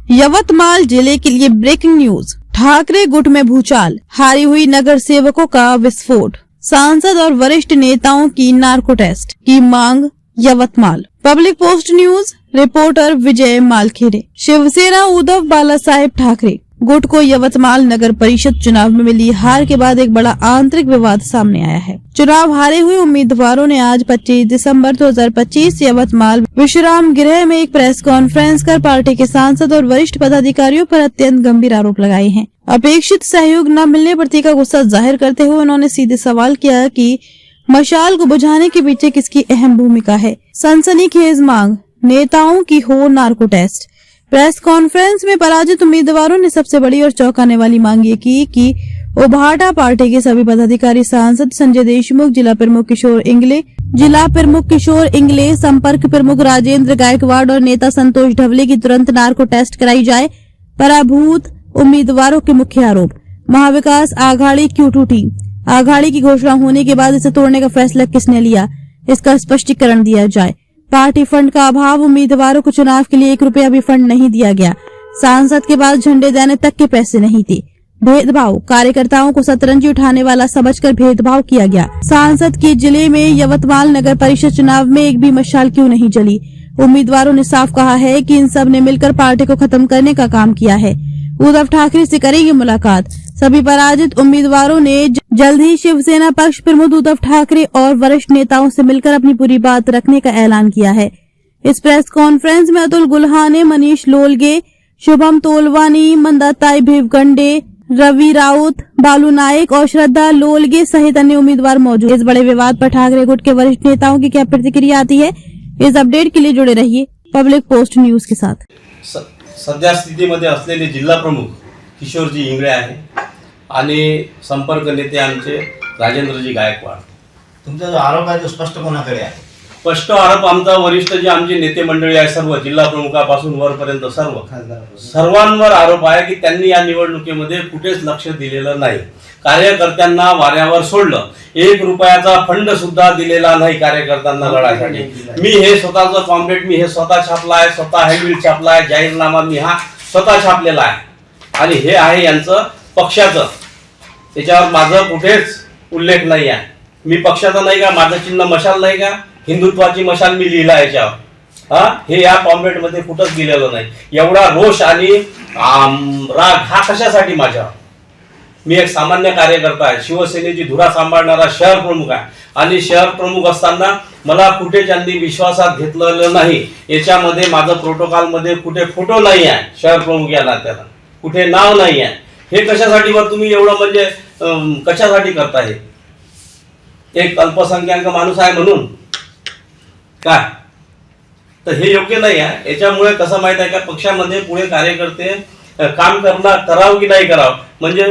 यवतमाल जिले के लिए breaking news. Thackeray गुट में भूचाल, हारी हुई नगर सेवकों का विस्फोट, सांसद और वरिष्ठ नेताओं की नार्को टेस्ट की मांग। Yavatmal public post news, reporter Vijay Malkhede. Shiv Sena Uddhav Balasaheb Thackeray गुट को यवतमाल नगर परिषद चुनाव में मिली हार के बाद एक बड़ा आंतरिक विवाद सामने आया है। चुनाव हारे हुए उम्मीदवारों ने आज 25 दिसंबर 2025 यवतमाल विश्राम गृह में एक प्रेस कॉन्फ्रेंस कर पार्टी के सांसद और वरिष्ठ पदाधिकारियों पर अत्यंत गंभीर आरोप लगाए हैं। अपेक्षित सहयोग न मिलने पर तीखा गुस्सा जाहिर करते हुए उन्होंने सीधे सवाल किया कि मशाल को बुझाने के पीछे किसकी अहम भूमिका है। सनसनीखेज मांग, नेताओं की हो नार्को टेस्ट। प्रेस कॉन्फ्रेंस में पराजित उम्मीदवारों ने सबसे बड़ी और चौंकाने वाली मांग ये की कि उभाटा पार्टी के सभी पदाधिकारी, सांसद संजय देशमुख, जिला प्रमुख किशोर इंगले, संपर्क प्रमुख राजेंद्र गायकवाड़ और नेता संतोष ढवले की तुरंत नार्को टेस्ट कराई जाए। पराभूत उम्मीदवारों के मुख्य आरोप, महाविकास आघाड़ी क्यों टूटी, आघाड़ी की घोषणा होने के बाद इसे तोड़ने का फैसला किसने लिया, इसका स्पष्टीकरण दिया जाए। पार्टी फंड का अभाव, उम्मीदवारों को चुनाव के लिए 1 रुपया भी फंड नहीं दिया गया, सांसद के पास झंडे देने तक के पैसे नहीं थे। भेदभाव, कार्यकर्ताओं को सतरंजी उठाने वाला समझकर भेदभाव किया गया। सांसद के जिले में यवतमाल नगर परिषद चुनाव में एक भी मशाल क्यों नहीं जली। उम्मीदवारों ने साफ कहा है कि इन सब ने मिलकर पार्टी को खत्म करने का काम किया है। उद्धव ठाकरे से करेंगे मुलाकात। सभी पराजित उम्मीदवारों ने जल्द ही शिवसेना पक्ष प्रमुख उद्धव ठाकरे और वरिष्ठ नेताओं से मिलकर अपनी पूरी बात रखने का ऐलान किया है। इस प्रेस कॉन्फ्रेंस में अतुल गुल्हाने, मनीष लोलगे, शुभम तोलवानी, मंदाताई भिवगंडे, रवि राउत, बालू नायक और श्रद्धा लोलगे सहित अन्य उम्मीदवार मौजूद। इस बड़े विवाद पर ठाकरे गुट के वरिष्ठ नेताओं की क्या प्रतिक्रिया आती है, इस अपडेट के लिए जुड़े रहिए पब्लिक पोस्ट न्यूज के साथ। सध्या स्थितीमध्ये असलेले जिल्हा प्रमुख किशोरजी इंगळे आहे आणि संपर्क नेते आमचे राजेंद्रजी गायकवाड। तुमचा जो आरोप आहे तो स्पष्ट कोणाकडे आहे? स्पष्ट आरोप आमचा वरिष्ठ जे आमचे नेते मंडळी आहे, सर्व जिल्हा प्रमुखापासून वरपर्यंत सर्वांवर आरोप आहे की त्यांनी या निवडणुकीमध्ये कुठेच लक्ष दिलेलं नाही, कार्यकर्त्यांना वाऱ्यावर सोडलं, 1 रुपयाचा फंड सुद्धा दिलेला नाही कार्यकर्त्यांना लढायसाठी। मी हे स्वतःचं पॉम्पलेट मी हे स्वतः छापला आहे, स्वतः हँडबिल छापला आहे, जाहीरनामा मी हा स्वतः छापलेला आहे आणि हे आहे यांचं पक्षाचं, त्याच्यावर माझं कुठेच उल्लेख नाही आहे। मी पक्षाचं नाही का, माझं चिन्ह मशाल नाही का, हिंदुत्वाची मशाल मी लिहिला याच्यावर, हे या पॉम्पलेट मध्ये कुठंच दिलेलं नाही। एवढा रोष आणि राग हा कशासाठी माझ्यावर? मी एक सामान्य कार्यकर्ता आहे, शिवसेनेची धुरा सांभाळणारा शहर प्रमुख आहे आणि शहर प्रमुख असताना मला कुठे त्यांनी विश्वासात घेतलेलं नाही। याच्यामध्ये माझं प्रोटोकॉल मध्ये कुठे फोटो नाही आहे, शहर प्रमुख या नात्याला कुठे नाव नाही आहे। हे कशासाठी वर तुम्ही एवढं म्हणजे कशासाठी करताय? एक अल्पसंख्याक माणूस आहे म्हणून काय? तर हे योग्य नाही आहे। याच्यामुळे कसं माहित आहे का, पक्षामध्ये पुढे कार्यकर्ते काम करावं की नाही करावं म्हणजे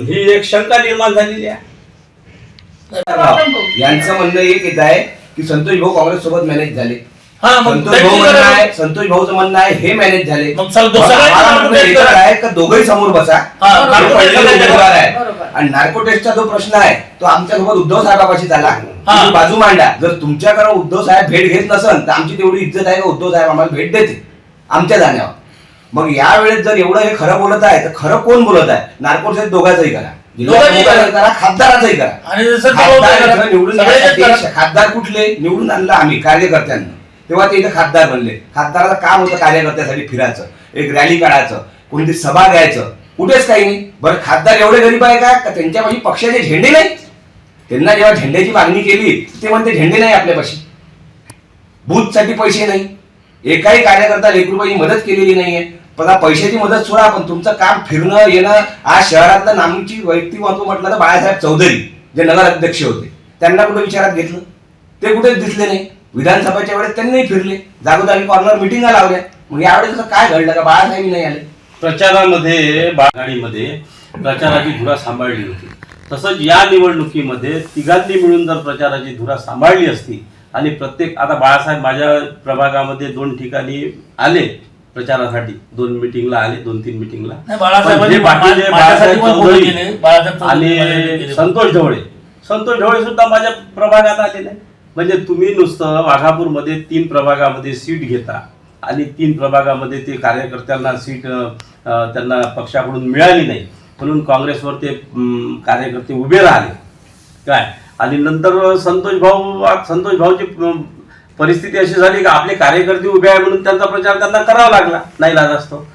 ही एक शंका निर्माण झालेली आहे। यांचं म्हणणं एक आहे की संतोष भाऊ काँग्रेस सोबत मॅनेज झाले, संतोष भाऊचं म्हणणं आहे हे मॅनेज झाले, आहे का दोघंही समोर बसा आहे। आणि नार्को टेस्टचा जो प्रश्न आहे तो आमच्यासोबत उद्धव साहेबांपाशी झाला, बाजू मांडा। जर तुमच्याकडे उद्धव साहेब भेट घेत नसेल तर आमची तेवढी इज्जत आहे का उद्धव साहेब आम्हाला भेट देते आमच्या जाण्यावर? मग यावेळेस जर एवढं हे खरं बोलत आहे तर खरं कोण बोलत आहे? नार्को टेस्ट दोघांचंही करा, करा, खासदाराचंही करा। खासदार कुठले निवडून आणलं आम्ही कार्यकर्त्यांना, तेव्हा ते इथे खासदार बनले। खासदाराचं काम होतं कार्यकर्त्यासाठी फिरायचं, एक रॅली काढायचं, कोणती सभा घ्यायचं, कुठेच काही नाही। बरं खासदार एवढे गरीब आहे का त्यांच्यापाशी पक्षाचे झेंडे नाही? त्यांना जेव्हा झेंड्याची मागणी केली ते म्हणते झेंडे नाही आपल्यापाशी, बूथसाठी पैसे नाही, एकाही कार्यकर्त्याला 1 रुपयाची मदत केलेली नाहीये। पण पैशाची मदत सोडा, पण तुमचं काम फिरणं येणं। आज शहरातलं नामची व्यक्तिमत्व म्हटलं तर बाळासाहेब चौधरी जे नगर अध्यक्ष होते, त्यांना कुठे विचारात घेतलं? ते कुठेच दिसले नाही। विधानसभेच्या वेळेस त्यांनी फिरले, जागोजागी कॉर्नर मिटिंगा लावल्या। मग यावेळेस काय घडलं का बाळासाहेब नाही आले? प्रचारामध्ये बागाडीमध्ये प्रचाराची धुरा सांभाळली होती, तसंच या निवडणुकीमध्ये तिघांनी मिळून जर प्रचाराची धुरा सांभाळली असती आणि प्रत्येक आता बाळासाहेब माझ्या प्रभागामध्ये 2 ठिकाणी आले प्रचारासाठी, 2 मीटिंगला आले, 2-3 मीटिंगला आणि संतोष ढवळे सुद्धा माझ्या प्रभागात आलेले। म्हणजे तुम्ही नुसतं वाघापूरमध्ये 3 प्रभागामध्ये सीट घेता आणि 3 प्रभागामध्ये ते कार्यकर्त्यांना सीट त्यांना पक्षाकडून मिळाली नाही, म्हणून काँग्रेसवर ते कार्यकर्ते उभे राहिले काय. आणि नंतर संतोष भाऊची परिस्थिती अशी झाली की आपले कार्यकर्ते उभे आहे म्हणून त्यांचा प्रचार त्यांना करावा लागला, नाही लाज असतो.